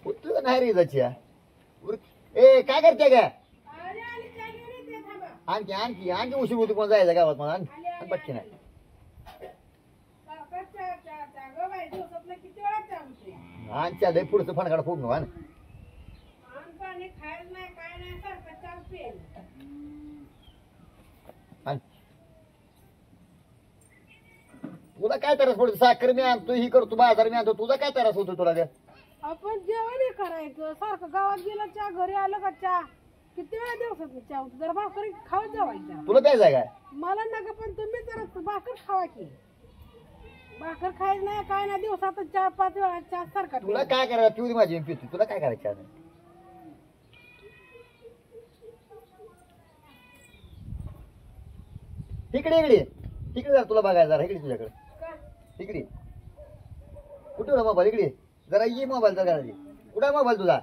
तुझं नाही रे जायची ए काय करते का आणखी आणखी आणखी उशीर होती कोण जायचं गावात मला पटकी नाही आणच्या लय पुढचं फणकाड फोडून वान तुला काय त्रास पडतो साखर मी आणतो ही करतो बाजार मी आणतो तुझा काय त्रास होतो तुला आपण जेवण करायचं सारखं गावात गेलं चहा घरी आलं का चहा किती वेळा दिवसात चहा होतो जरा भाकरी खावत जावायच्या तुला प्यायचं काय मला नका पण तुम्ही जरा भाकर खावा की भाकर खायचं नाही काय नाही दिवसात 4-5 वेळा चहा सारखा तुला काय करायचं पिऊ दे माझी पितो तुला काय करायचं इकडे इकडे इकडे जरा तुला बघायला जरा इकडे तुझ्याकडे इकडे कुठे मोबाईल इकडे जरा ये मोबाईल जरा घराची कुठे मोबाईल तुझा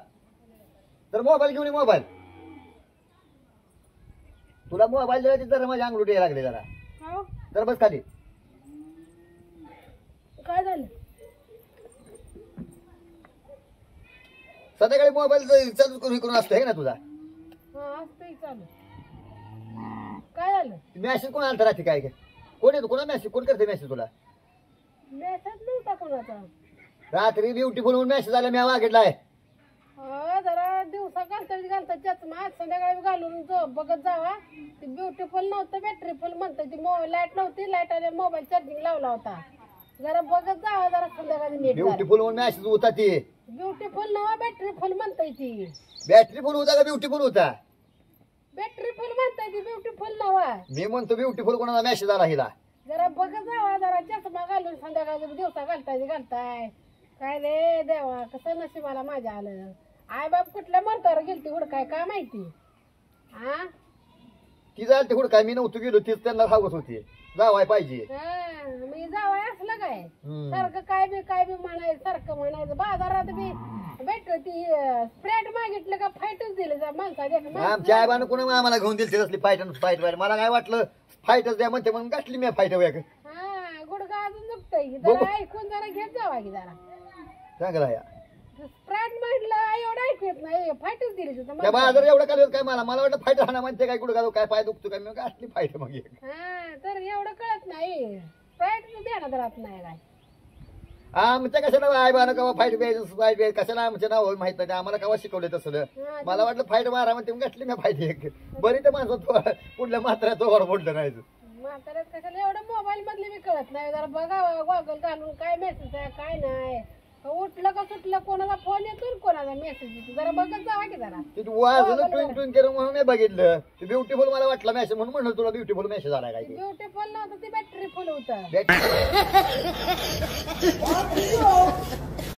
तर मोबाईल घेऊन ये मोबाईल तुला मोबाईल दिला जरा माझ्या अंगलुटी यायला लागले जरा जरा बस खाली काय झालं संध्याकाळी मोबाईल चालू करून असतो हे ना तुझा असतंय चालू काय झालं मॅसेज कोण आलता रात्री काय कोण येतो कोणा मॅसेज कोण करते मॅसेज तुला मेसेज नव्हता कोणाचा रात्री ब्युटीफुल म्हणून मॅसेज आला मी मागितलाय जरा दिवसा घालता चष्मा आज संध्याकाळी घालून बघत जावा ती ब्युटीफुल नव्हतं बॅटरी फुल म्हणतात ती लाईट नव्हती लाईट आले मोबाईल चार्जिंग लावला होता जरा बघत जावा जरा संध्याकाळी नीट ब्युटीफुल म्हणून मॅसेज होता ती ब्युटीफुल नवा बॅटरी फुल म्हणताय ती बॅटरी फुल होता का ब्युटीफुल होता बॅटरी फुल म्हणताय ती ब्युटीफुल नवा मी म्हणतो ब्युटीफुल कोणाला मॅसेज आला हिला जरा बघत जावा जरा चष्मा घालून संध्याकाळी दिवसा घालताय काय रे देवा कसं नशिबाला माझ्या आलं आई बाप कुठल्या मरतावर गेलती हुडकाय काय माहिती हा ती जायला ते काय मी नव्हतो गेलो तीच त्यांना सांगत होती जावाय पाहिजे मी जावाय असलं काय सारखं काय बी म्हणायचं सारखं म्हणायचं बाजारात बी भेट ती स्प्रेड मागितलं का फाईटच दिले माणसा आमच्या आई बानं कोणा आम्हाला घेऊन दिली असली फाईट मला काय वाटलं फाईटच द्या म्हणते म्हणून गाठली मी फाईट हा गुडगा अजून दुखतय जरा ऐकून जरा घेत जावा की जरा चांगला या स्प्रेड म्हटलं एवढं ऐकत नाही फाईटच दिली त्या बाजार एवढं काय काय मला वाटतं फाईट राहणार म्हणते काय गुडगा काय पाय दुखतो काय मी गाठली फाईट मग हा तर एवढं कळत नाही फाईट ध्यानात राहत नाही काय आमच्या कशाला आई बानं कवा फाईट फाईट कशाला आमच्या नाव माहित नाही आम्हाला कवा शिकवले तसं मला वाटलं फाईट मारा म्हणते गाठली मी फाईट एक बरी तर माणसं कुठल्या मात्रा तो बोललं नाही म्हाताऱ्यात कशाला एवढं मोबाईल मधले मी कळत नाही जरा बघावं गॉगल घालून काय मेसेज आहे काय नाही उठलं का सुटलं कोणाला फोन येतो कोणाला मेसेज येतो जरा बघत जावा की जरा वाजलं ट्विन ट्विन केलं म्हणून नाही बघितलं ब्युटीफुल मला वाटलं मेसेज म्हणून म्हणलं तुला ब्युटीफुल मेसेज आला काय ब्युटीफुल नव्हतं ती बॅटरी फुल होतं